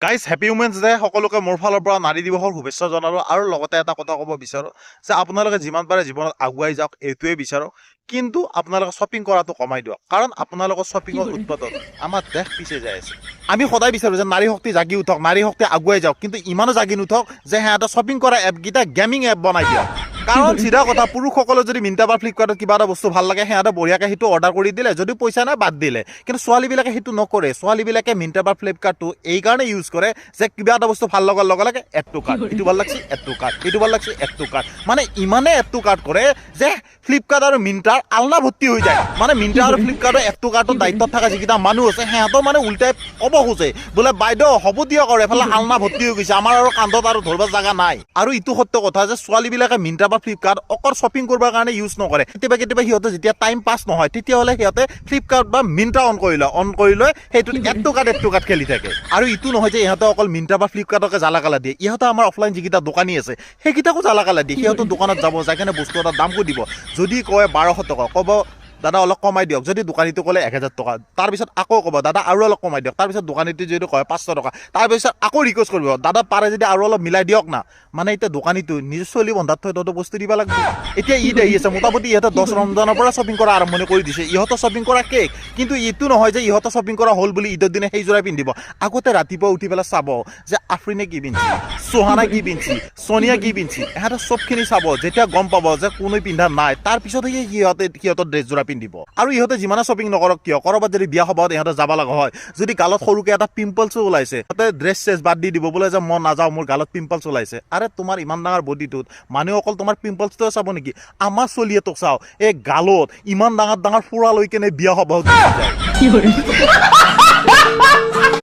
guys happy women's day সকলোকে মোৰ ফালৰ পৰা নাৰী দিৱসৰ শুভেচ্ছা জনালোঁ আৰু লগতে এটা কথা ক'ব বিচাৰোঁ যে আপোনালোকে যিমান পাৰে জীৱনত আগুৱাই যাওক এইটোৱে বিচাৰোঁ কিন্তু আপোনালোকে শ্বপিং কৰাটো কমাই দিয়ক কাৰণ আপোনালোকৰ শ্বপিঙৰ উৎপাদন আমাৰ দেশ পিছে যাই আছে আমি সদায় বিচাৰোঁ যে নাৰী শক্তি জাগি উঠক নাৰী শক্তি আগুৱাই যাওক কিন্তু ইমানো জাগি নুঠক যে সিহঁতে শ্বপিং কৰা এপকেইটা গেমিং এপ বনাই দিয়ক কাৰণ চিধা কথা পুৰুষসকলে যদি মিন্ত্ৰা বা ফ্লিপকাৰ্টত কিবা এটা বস্তু ভাল লাগে সিহঁতে বঢ়িয়াকৈ সেইটো অৰ্ডাৰ কৰি দিলে যদি পইচা নাই বাদ দিলে কিন্তু ছোৱালীবিলাকে সেইটো নকৰে ছোৱালীবিলাকে মিন্ত্ৰা বা ফ্লিপকাৰ্টটো এইকাৰণে ইউজ কৰে যে কিবা এটা বস্তু ভাল লগাৰ লগে লগে এড টু কাৰ্ট এইটো ভাল লাগছে এড টু কাৰ্ট এইটো ভাল লাগছে এড টু কাৰ্ট মানে ইমানে এড টু কাৰ্ট কৰে যে ফ্লিপকাৰ্ট আৰু মিন্ত্ৰাৰ আলনা ভৰ্তি হৈ যায় মানে মিন্ত্ৰা আৰু ফ্লিপকাৰ্টৰ এড টু কাৰ্টৰ দায়িত্বত থকা যিকেইটা মানুহ আছে সিহঁতৰ মানে উল্টাই ক'ব খোজে বোলে বাইদেউ হ'ব দিয়ক আৰু এফালে আলনা ভৰ্তি হৈ গৈছে আমাৰ আৰু কান্ধত আৰু ধৰিব জাগা নাই আৰু ইটো সত্য কথা যে ছোৱালীবিলাকে মিন্ত্ৰা বা ফ্লিপকাৰ্ট অকল শ্বপিং কৰিবৰ কাৰণে ইউজ নকৰে কেতিয়াবা কেতিয়াবা সিহঁতে যেতিয়া টাইম পাছ নহয় তেতিয়াহ'লে সিহঁতে ফ্লিপকাৰ্ট বা মিন্ত্ৰা অন কৰি লয় সেইটোত এড টু কাৰ্ট খেলি থাকে আৰু ইটো নহয় যে ইহঁতে অকল মিন্ত্ৰা বা ফ্লিপকাৰ্টকে জ্বালা কালা দিয়ে ইহঁতে আমাৰ অফলাইন যিকেইটা দোকানী আছে সেইকেইটাকো জ্বালা কালা দিয়ে সিহঁতৰ দোকানত যাব যাই কেনে বস্তু এটা দাম দিব যদি কয় 1200 টকা ক'ব দাদা অলপ কমাই দিয়ক যদি দোকানীটো ক'লে 1000 টকা তাৰপিছত আকৌ ক'ব দাদা আৰু অলপ কমাই দিয়ক তাৰপিছত দোকানীটো যদি কয় 500 টকা তাৰপিছত আকৌ ৰিকুৱেষ্ট কৰিব দাদা পাৰে যদি আৰু অলপ মিলাই দিয়ক না মানে এতিয়া দোকানীটো নিজৰ চলি বন্ধাত থৈ তহঁতৰ বস্তু দিব লাগিব এতিয়া ঈদ আহি আছে মোটামুটি ইহঁতে 10 ৰমজানৰ পৰা শ্বপিং কৰা আৰম্ভণি কৰি দিছে ইহঁতৰ শ্বপিং কৰা কেক কিন্তু এইটো নহয় যে ইহঁতৰ শ্বপিং কৰা হ'ল বুলি ঈদৰ দিনে সেইযোৰাই পিন্ধিব আগতে ৰাতিপুৱা উঠি পেলাই চাব যে আফ্ৰিনে কি পিন্ধিছে চোহানা কি পিন্ধিছে সোনিয়া কি পিন্ধিছে ইহঁতে চবখিনি চাব যেতিয়া গম পাব যে কোনো পিন্ধা নাই তাৰপিছতহে সিহঁতৰ ড্ৰেছযোৰা পিন্ধিব আৰু ইহঁতে যিমানে শ্বপিং নকৰক কিয় কৰবাত যদি বিয়া সভাত ইহঁতে যাব লগা হয় যদি গালত সৰুকে এটা পিম্পলছো ওলাইছে তাতে ড্ৰেছ চেছ বাদ দি দিব বোলে যে মই নাযাওঁ মোৰ গালত পিম্পলছ ওলাইছে আৰে তোমাৰ ইমান ডাঙৰ বডিটোত মানুহে অকল তোমাৰ পিম্পলছটোৱে চাব নেকি আমাৰ চলিয়ে তোক চাওঁ এই গালত ইমান ডাঙৰ ফুৰা লৈ কেনে বিয়া সভাত যায়